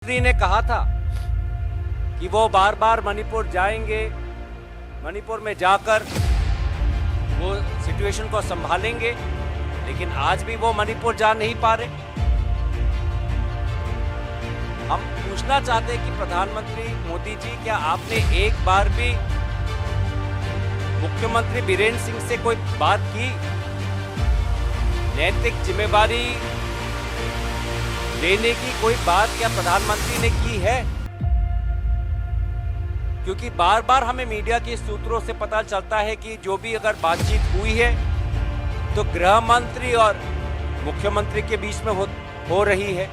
प्रधानमंत्री ने कहा था कि वो बार बार मणिपुर जाएंगे, मणिपुर में जाकर वो सिचुएशन को संभालेंगे, लेकिन आज भी वो मणिपुर जा नहीं पा रहे। हम पूछना चाहते हैं कि प्रधानमंत्री मोदी जी, क्या आपने एक बार भी मुख्यमंत्री बीरेन्द्र सिंह से कोई बात की? नैतिक जिम्मेदारी लेने की कोई बात क्या प्रधानमंत्री ने की है? क्योंकि बार बार हमें मीडिया के सूत्रों से पता चलता है कि जो भी अगर बातचीत हुई है तो गृह मंत्री और मुख्यमंत्री के बीच में हो रही है।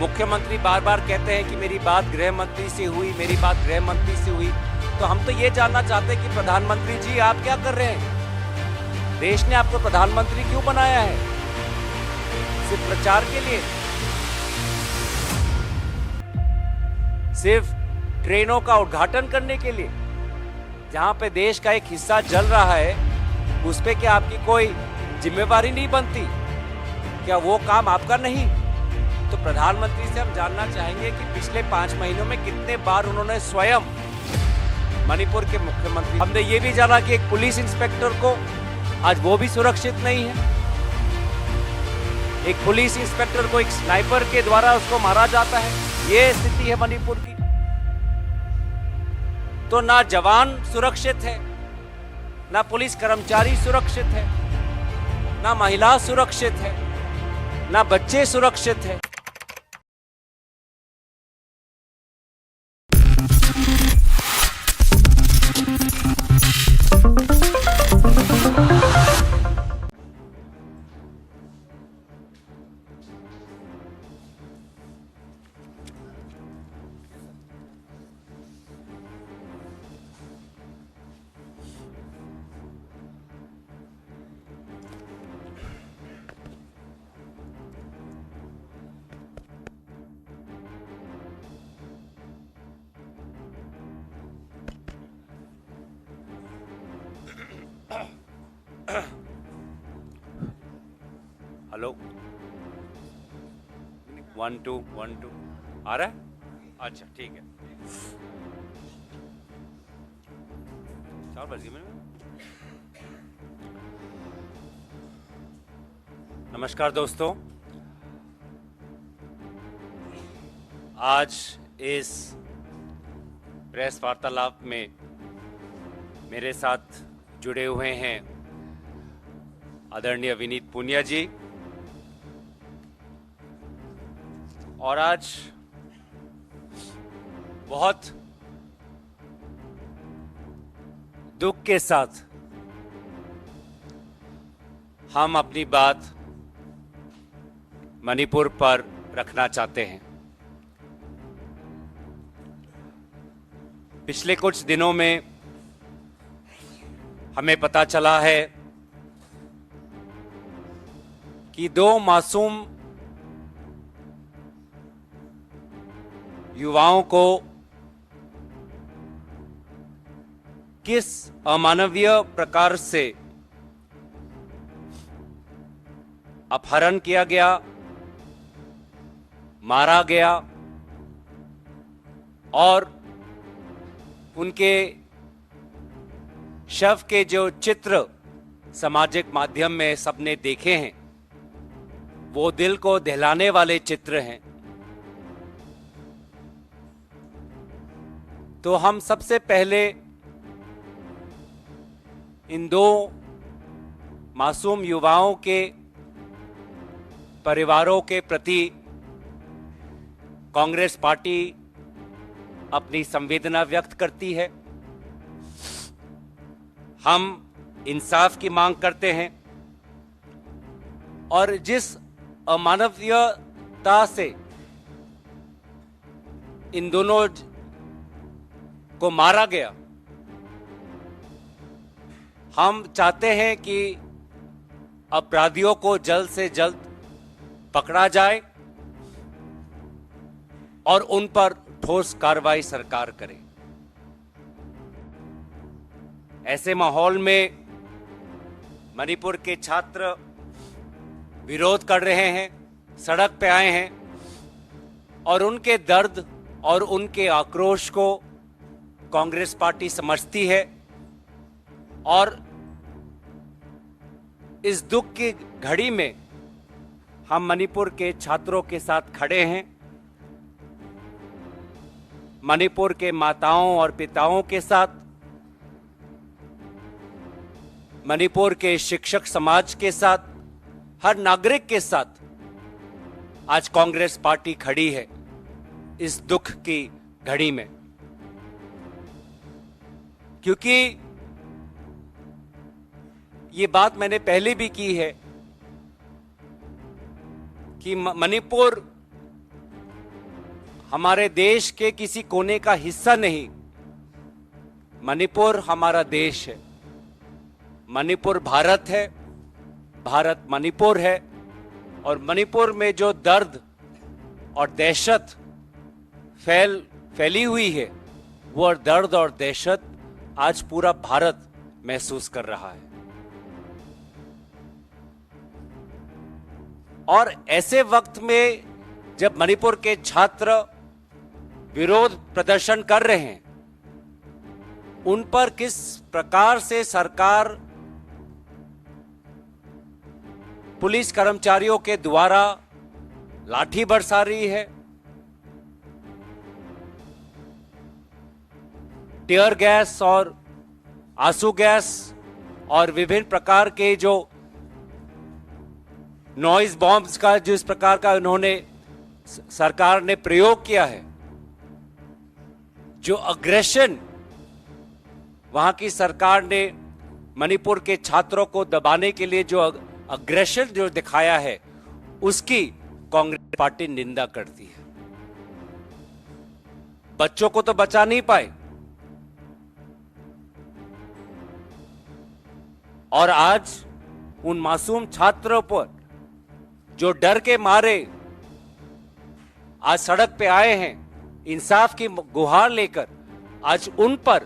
मुख्यमंत्री बार बार कहते हैं कि मेरी बात गृह मंत्री से हुई, मेरी बात गृह मंत्री से हुई। तो हम तो ये जानना चाहते हैं कि प्रधानमंत्री जी, आप क्या कर रहे हैं? देश ने आपको प्रधानमंत्री क्यों बनाया है? सिर्फ प्रचार के लिए? सिर्फ ट्रेनों का उद्घाटन करने के लिए? जहां पे देश का एक हिस्सा जल रहा है, उस पे क्या आपकी कोई जिम्मेवारी नहीं बनती? क्या वो काम आपका नहीं? तो प्रधानमंत्री से हम जानना चाहेंगे कि पिछले 5 महीनों में कितने बार उन्होंने स्वयं मणिपुर के मुख्यमंत्री, हमने ये भी जाना कि एक पुलिस इंस्पेक्टर को आज वो भी सुरक्षित नहीं है। एक पुलिस इंस्पेक्टर को एक स्नाइपर के द्वारा उसको मारा जाता है। ये स्थिति है मणिपुर की। तो ना जवान सुरक्षित है, ना पुलिस कर्मचारी सुरक्षित है, ना महिला सुरक्षित है, ना बच्चे सुरक्षित है। हेलो, 1 2 1 2 आ रहा है? अच्छा, ठीक है। 4 बज गए मैंने। नमस्कार दोस्तों, आज इस प्रेस वार्तालाप में मेरे साथ जुड़े हुए हैं आदरणीय विनीत पुनिया जी। और आज बहुत दुख के साथ हम अपनी बात मणिपुर पर रखना चाहते हैं। पिछले कुछ दिनों में हमें पता चला है कि 2 मासूम युवाओं को किस अमानवीय प्रकार से अपहरण किया गया, मारा गया और उनके शव के जो चित्र सामाजिक माध्यम में सबने देखे हैं, वो दिल को दहलाने वाले चित्र हैं। तो हम सबसे पहले इन 2 मासूम युवाओं के परिवारों के प्रति कांग्रेस पार्टी अपनी संवेदना व्यक्त करती है। हम इंसाफ की मांग करते हैं और जिस अमानवीयता से इन दोनों को मारा गया, हम चाहते हैं कि अपराधियों को जल्द से जल्द पकड़ा जाए और उन पर ठोस कार्रवाई सरकार करे। ऐसे माहौल में मणिपुर के छात्र विरोध कर रहे हैं, सड़क पे आए हैं। और उनके दर्द और उनके आक्रोश को कांग्रेस पार्टी समझती है और इस दुख की घड़ी में हम मणिपुर के छात्रों के साथ खड़े हैं। मणिपुर के माताओं और पिताओं के साथ, मणिपुर के शिक्षक समाज के साथ, हर नागरिक के साथ आज कांग्रेस पार्टी खड़ी है इस दुख की घड़ी में। क्योंकि ये बात मैंने पहले भी की है कि मणिपुर हमारे देश के किसी कोने का हिस्सा नहीं, मणिपुर हमारा देश है। मणिपुर भारत है, भारत मणिपुर है और मणिपुर में जो दर्द और दहशत फैली हुई है, वो दर्द और दहशत आज पूरा भारत महसूस कर रहा है। और ऐसे वक्त में जब मणिपुर के छात्र विरोध प्रदर्शन कर रहे हैं, उन पर किस प्रकार से सरकार पुलिस कर्मचारियों के द्वारा लाठी बरसा रही है, टीयर गैस और आंसू गैस और विभिन्न प्रकार के जो नॉइज बॉम्ब्स का जिस प्रकार का उन्होंने सरकार ने प्रयोग किया है, जो अग्रेशन वहां की सरकार ने मणिपुर के छात्रों को दबाने के लिए जो अग्रेशन जो दिखाया है, उसकी कांग्रेस पार्टी निंदा करती है। बच्चों को तो बचा नहीं पाए और आज उन मासूम छात्रों पर जो डर के मारे आज सड़क पे आए हैं इंसाफ की गुहार लेकर, आज उन पर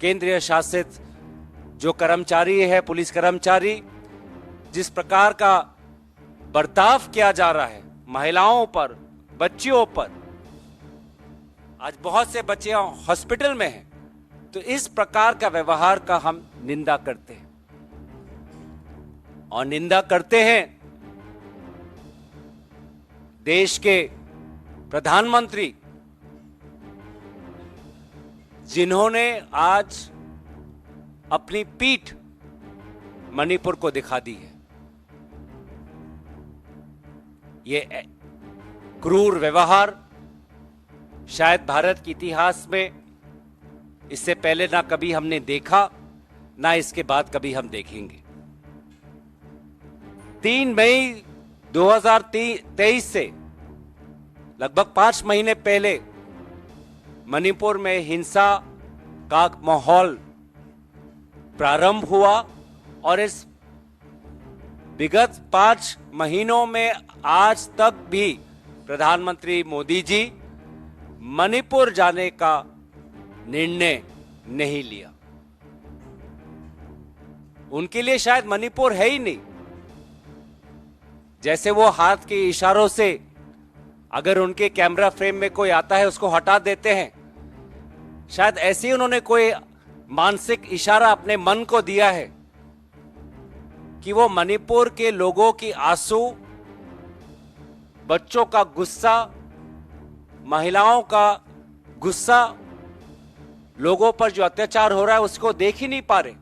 केंद्रीय शासित जो कर्मचारी है, पुलिस कर्मचारी, जिस प्रकार का बर्ताव किया जा रहा है महिलाओं पर, बच्चियों पर, आज बहुत से बच्चे हॉस्पिटल में हैं, तो इस प्रकार का व्यवहार का हम निंदा करते हैं। और निंदा करते हैं देश के प्रधानमंत्री, जिन्होंने आज अपनी पीठ मणिपुर को दिखा दी है। ये क्रूर व्यवहार शायद भारत के इतिहास में इससे पहले ना कभी हमने देखा, ना इसके बाद कभी हम देखेंगे। 3 मई 2023 से लगभग 5 महीने पहले मणिपुर में हिंसा का माहौल प्रारंभ हुआ और इस विगत 5 महीनों में आज तक भी प्रधानमंत्री मोदी जी मणिपुर जाने का निर्णय नहीं लिया। उनके लिए शायद मणिपुर है ही नहीं। जैसे वो हाथ के इशारों से अगर उनके कैमरा फ्रेम में कोई आता है उसको हटा देते हैं, शायद ऐसे ही उन्होंने कोई मानसिक इशारा अपने मन को दिया है कि वो मणिपुर के लोगों की आंसू, बच्चों का गुस्सा, महिलाओं का गुस्सा, लोगों पर जो अत्याचार हो रहा है उसको देख ही नहीं पा रहे,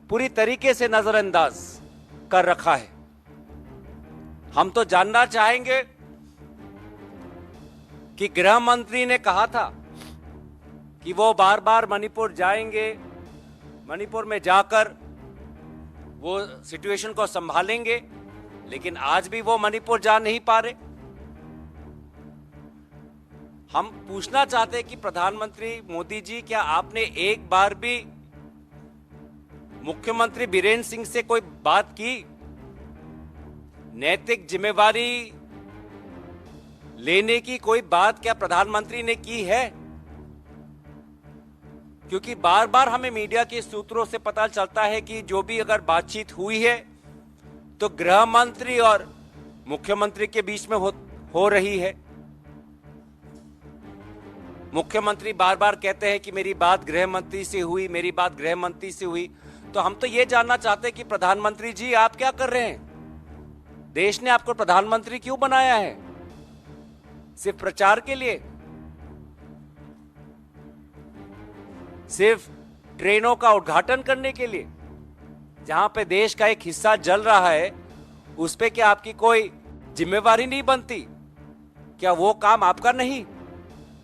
पूरी तरीके से नजरअंदाज कर रखा है। हम तो जानना चाहेंगे कि गृह मंत्री ने कहा था कि वो बार बार मणिपुर जाएंगे, मणिपुर में जाकर वो सिचुएशन को संभालेंगे, लेकिन आज भी वो मणिपुर जा नहीं पा रहे। हम पूछना चाहते हैं कि प्रधानमंत्री मोदी जी, क्या आपने एक बार भी मुख्यमंत्री बीरेन्द्र सिंह से कोई बात की? नैतिक जिम्मेवारी लेने की कोई बात क्या प्रधानमंत्री ने की है? क्योंकि बार बार हमें मीडिया के सूत्रों से पता चलता है कि जो भी अगर बातचीत हुई है तो गृह मंत्री और मुख्यमंत्री के बीच में हो रही है। मुख्यमंत्री बार बार कहते हैं कि मेरी बात गृह मंत्री से हुई, मेरी बात गृह मंत्री से हुई। तो हम तो ये जानना चाहते हैं कि प्रधानमंत्री जी आप क्या कर रहे हैं? देश ने आपको प्रधानमंत्री क्यों बनाया है? सिर्फ प्रचार के लिए? सिर्फ ट्रेनों का उद्घाटन करने के लिए? जहां पे देश का एक हिस्सा जल रहा है उस पे क्या आपकी कोई जिम्मेवारी नहीं बनती? क्या वो काम आपका नहीं?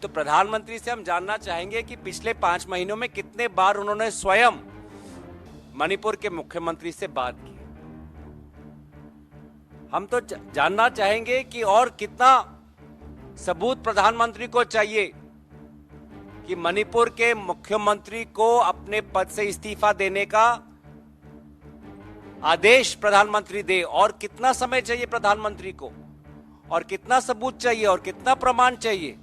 तो प्रधानमंत्री से हम जानना चाहेंगे कि पिछले 5 महीनों में कितने बार उन्होंने स्वयं मणिपुर के मुख्यमंत्री से बात की। हम तो जानना चाहेंगे कि और कितना सबूत प्रधानमंत्री को चाहिए कि मणिपुर के मुख्यमंत्री को अपने पद से इस्तीफा देने का आदेश प्रधानमंत्री दे। और कितना समय चाहिए प्रधानमंत्री को, और कितना सबूत चाहिए, और कितना प्रमाण चाहिए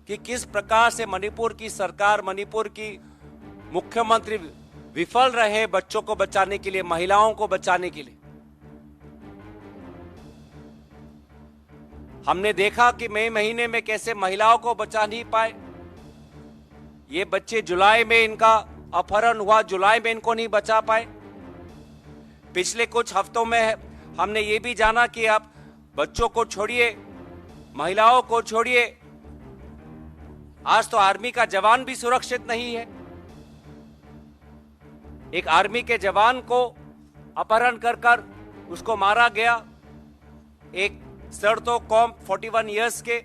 कि किस प्रकार से मणिपुर की सरकार, मणिपुर की मुख्यमंत्री विफल रहे बच्चों को बचाने के लिए, महिलाओं को बचाने के लिए। हमने देखा कि मई महीने में कैसे महिलाओं को बचा नहीं पाए। ये बच्चे जुलाई में इनका अपहरण हुआ, जुलाई में इनको नहीं बचा पाए। पिछले कुछ हफ्तों में हमने ये भी जाना कि आप बच्चों को छोड़िए, महिलाओं को छोड़िए, आज तो आर्मी का जवान भी सुरक्षित नहीं है। एक आर्मी के जवान को अपहरण कर उसको मारा गया। एक सर तो कॉम 41 इयर्स के,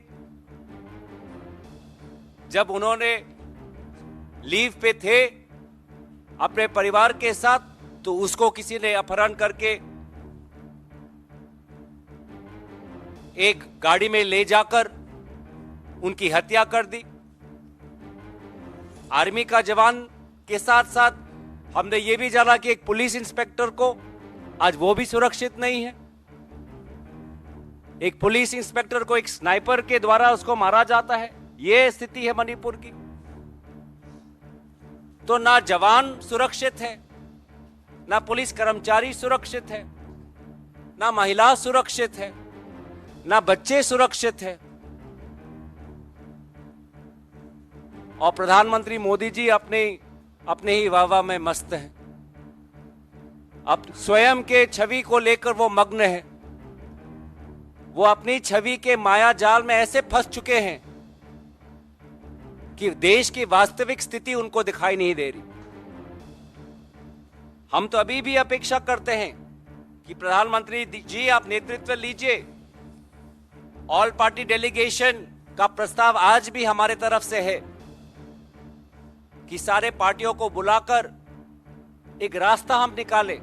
जब उन्होंने लीव पे थे अपने परिवार के साथ, तो उसको किसी ने अपहरण करके एक गाड़ी में ले जाकर उनकी हत्या कर दी। आर्मी का जवान के साथ साथ हमने ये भी जाना कि एक पुलिस इंस्पेक्टर को आज वो भी सुरक्षित नहीं है। एक पुलिस इंस्पेक्टर को एक स्नाइपर के द्वारा उसको मारा जाता है। ये स्थिति है मणिपुर की। तो ना जवान सुरक्षित है, ना पुलिस कर्मचारी सुरक्षित है, ना महिला सुरक्षित है, ना बच्चे सुरक्षित है। और प्रधानमंत्री मोदी जी अपने ही वाह में मस्त हैं। अब स्वयं के छवि को लेकर वो मग्न है। वो अपनी छवि के माया जाल में ऐसे फंस चुके हैं कि देश की वास्तविक स्थिति उनको दिखाई नहीं दे रही। हम तो अभी भी अपेक्षा करते हैं कि प्रधानमंत्री जी आप नेतृत्व लीजिए। ऑल पार्टी डेलीगेशन का प्रस्ताव आज भी हमारे तरफ से है कि सारे पार्टियों को बुलाकर एक रास्ता हम निकालें।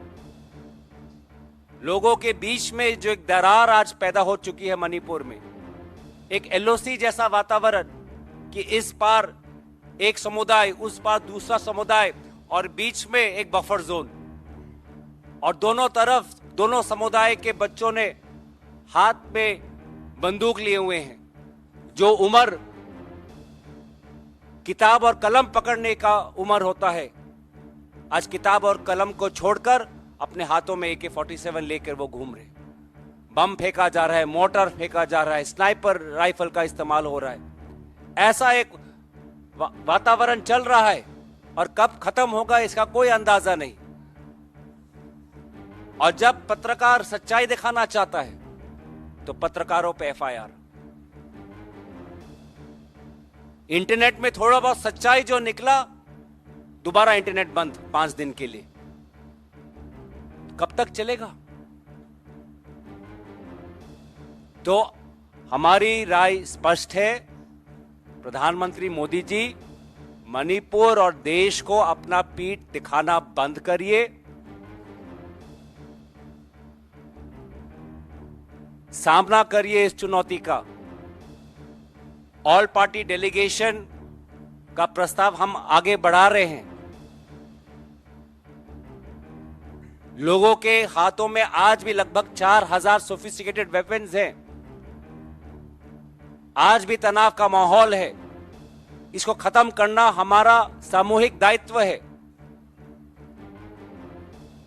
लोगों के बीच में जो एक दरार आज पैदा हो चुकी है मणिपुर में, एक एलओसी जैसा वातावरण कि इस पार एक समुदाय, उस पार दूसरा समुदाय, और बीच में एक बफर जोन, और दोनों तरफ दोनों समुदाय के बच्चों ने हाथ में बंदूक लिए हुए हैं। जो उम्र किताब और कलम पकड़ने का उम्र होता है, आज किताब और कलम को छोड़कर अपने हाथों में AK-47 लेकर वो घूम रहे। बम फेंका जा रहा है, मोर्टार फेंका जा रहा है, स्नाइपर राइफल का इस्तेमाल हो रहा है। ऐसा एक वातावरण चल रहा है और कब खत्म होगा इसका कोई अंदाजा नहीं। और जब पत्रकार सच्चाई दिखाना चाहता है तो पत्रकारों पे FIR। इंटरनेट में थोड़ा बहुत सच्चाई जो निकला, दोबारा इंटरनेट बंद 5 दिन के लिए। कब तक चलेगा? तो हमारी राय स्पष्ट है, प्रधानमंत्री मोदी जी मणिपुर और देश को अपना पीठ दिखाना बंद करिए। सामना करिए इस चुनौती का। ऑल पार्टी डेलीगेशन का प्रस्ताव हम आगे बढ़ा रहे हैं। लोगों के हाथों में आज भी लगभग 4000 सोफिस्टिकेटेड वेपन्स हैं। आज भी तनाव का माहौल है। इसको खत्म करना हमारा सामूहिक दायित्व है।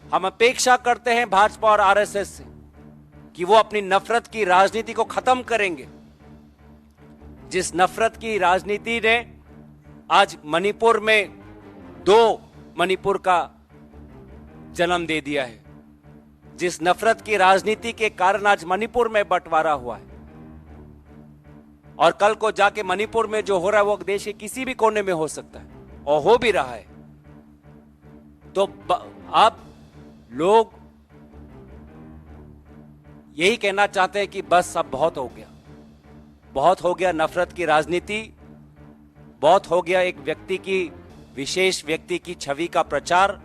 हम अपेक्षा करते हैं भाजपा और आरएसएस से कि वो अपनी नफरत की राजनीति को खत्म करेंगे। जिस नफरत की राजनीति ने आज मणिपुर में दो मणिपुर का जन्म दे दिया है, जिस नफरत की राजनीति के कारण आज मणिपुर में बंटवारा हुआ है, और कल को जाके मणिपुर में जो हो रहा है वो देश के किसी भी कोने में हो सकता है और हो भी रहा है। तो आप लोग यही कहना चाहते हैं कि बस अब बहुत हो गया, बहुत हो गया नफरत की राजनीति, बहुत हो गया एक व्यक्ति की, विशेष व्यक्ति की छवि का प्रचार,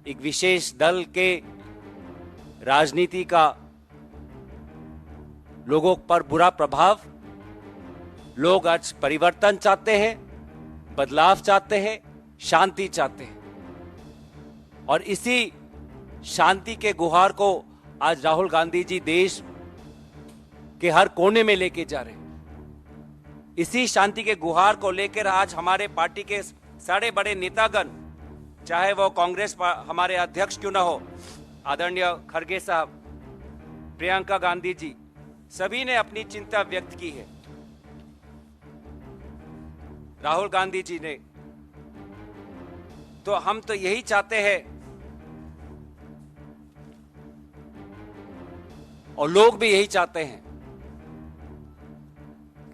एक विशेष दल के राजनीति का लोगों पर बुरा प्रभाव। लोग आज परिवर्तन चाहते हैं, बदलाव चाहते हैं, शांति चाहते हैं, और इसी शांति के गुहार को आज राहुल गांधी जी देश के हर कोने में लेके जा रहे हैं। इसी शांति के गुहार को लेकर आज हमारे पार्टी के सारे बड़े नेतागण, चाहे वो कांग्रेस हमारे अध्यक्ष क्यों ना हो, आदरणीय खड़गे साहब, प्रियंका गांधी जी, सभी ने अपनी चिंता व्यक्त की है। राहुल गांधी जी ने, तो हम तो यही चाहते हैं और लोग भी यही चाहते हैं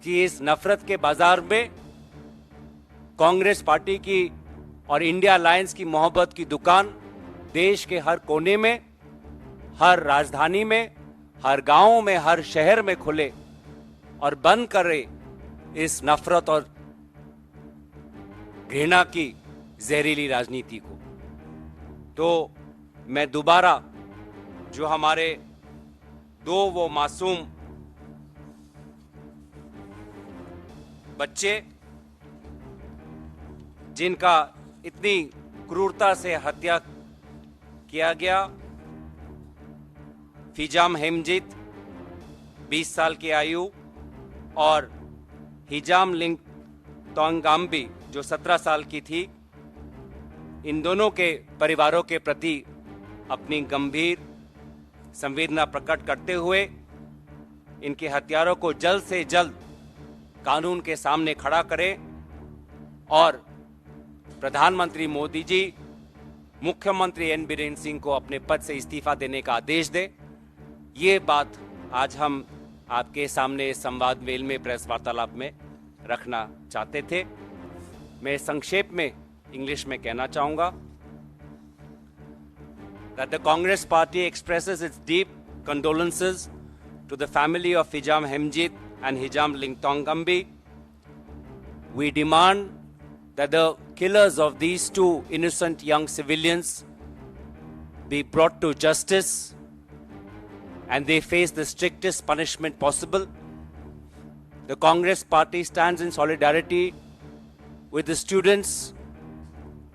कि इस नफरत के बाजार में कांग्रेस पार्टी की और इंडिया अलायंस की मोहब्बत की दुकान देश के हर कोने में, हर राजधानी में, हर गांव में, हर शहर में खुले और बंद करे इस नफरत और घृणा की जहरीली राजनीति को। तो मैं दोबारा जो हमारे दो वो मासूम बच्चे जिनका इतनी क्रूरता से हत्या किया गया, फिजाम हेमजित 20 साल की आयु और हिजाम लिंगतोंगाम्बी जो 17 साल की थी, इन दोनों के परिवारों के प्रति अपनी गंभीर संवेदना प्रकट करते हुए इनके हत्यारों को जल्द से जल्द कानून के सामने खड़ा करें और प्रधानमंत्री मोदी जी मुख्यमंत्री एन बीरेन सिंह को अपने पद से इस्तीफा देने का आदेश दे। ये बात आज हम आपके सामने संवाद मेल में, प्रेस वार्तालाप में रखना चाहते थे। मैं संक्षेप में इंग्लिश में कहना चाहूंगा that the Congress party expresses its deep condolences to the family of Hijam Hemjit and Hijam Lingtongambi. We demand that the killers of these two innocent young civilians be brought to justice and they face the strictest punishment possible. The Congress party stands in solidarity with the students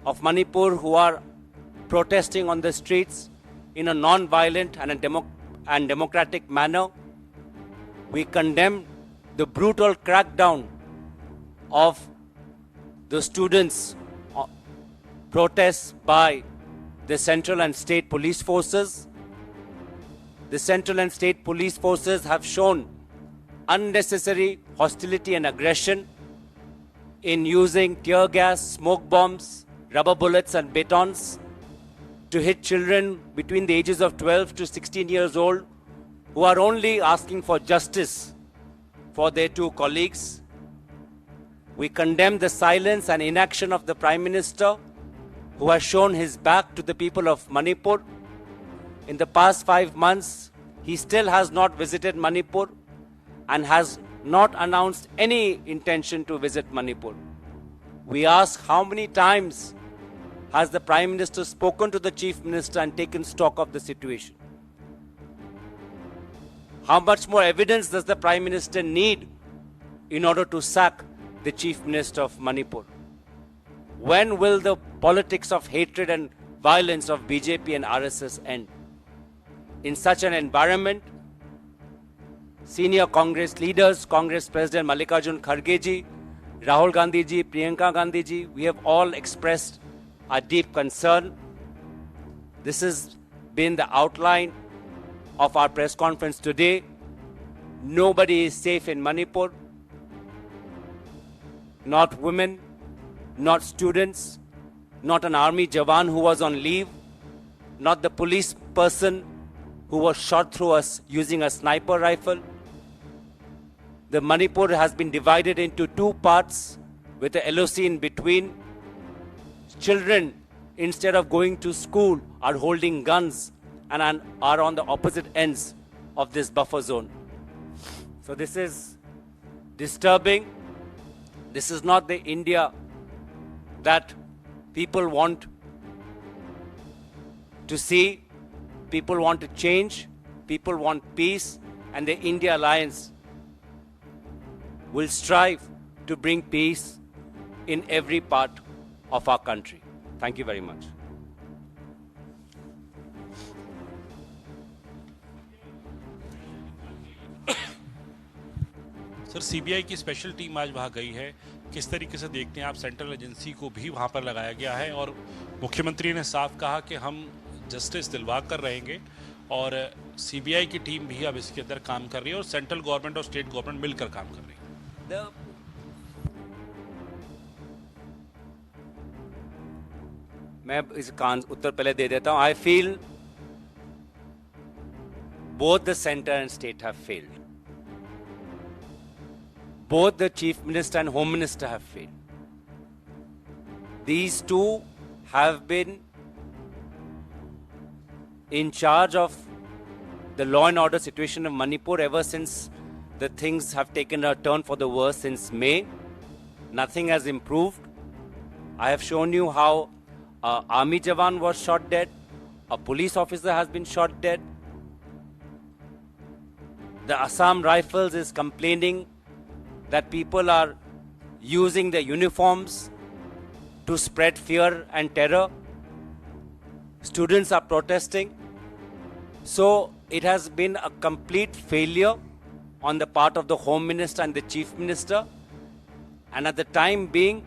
of Manipur who are protesting on the streets in a non-violent and democratic manner. We condemn the brutal crackdown of the students' protests by the central and state police forces. The central and state police forces have shown unnecessary hostility and aggression in using tear gas, smoke bombs, rubber bullets and batons to hit children between the ages of 12 to 16 years old who are only asking for justice for their two colleagues. We condemn the silence and inaction of the Prime Minister who has shown his back to the people of Manipur. In the past 5 months, he still has not visited Manipur and has not announced any intention to visit Manipur. We ask, how many times has the Prime Minister spoken to the Chief Minister and taken stock of the situation? How much more evidence does the Prime Minister need in order to sack the Chief Minister of Manipur? When will the politics of hatred and violence of BJP and RSS end? In such an environment, senior Congress leaders, Congress President Mallikarjun Kharge ji, Rahul Gandhi ji, Priyanka Gandhi ji, we have all expressed our deep concern. This has been the outline of our press conference today. Nobody is safe in Manipur. not women, not students, not an army jawan who was on leave, not the police person who was shot through us using a sniper rifle. The Manipur has been divided into two parts with the LOC in between. Children, instead of going to school, are holding guns and are on the opposite ends of this buffer zone. So this is disturbing. This is not the India that people want to see. People want to change. People want peace. And the India Alliance will strive to bring peace in every part of our country. Thank you very much. Sir, CBI की special team आज वहां गई है, किस तरीके से देखते हैं आप? सेंट्रल एजेंसी को भी वहां पर लगाया गया है और मुख्यमंत्री ने साफ कहा कि हम जस्टिस दिलवा कर रहेंगे और सीबीआई की टीम भी अब इसके अंदर काम कर रही है और सेंट्रल गवर्नमेंट और स्टेट गवर्नमेंट मिलकर काम कर रही है। मैं इसका उत्तर पहले दे देता हूं। I feel both the center and state have failed. Both the chief minister and home minister have failed. These two have been in charge of the law and order situation of Manipur ever since the things have taken a turn for the worse since May. Nothing has improved. I have shown you how an army jawan was shot dead, a police officer has been shot dead. The Assam Rifles is complaining that people are using their uniforms to spread fear and terror. Students are protesting. So it has been a complete failure on the part of the Home Minister and the Chief Minister. And at the time being,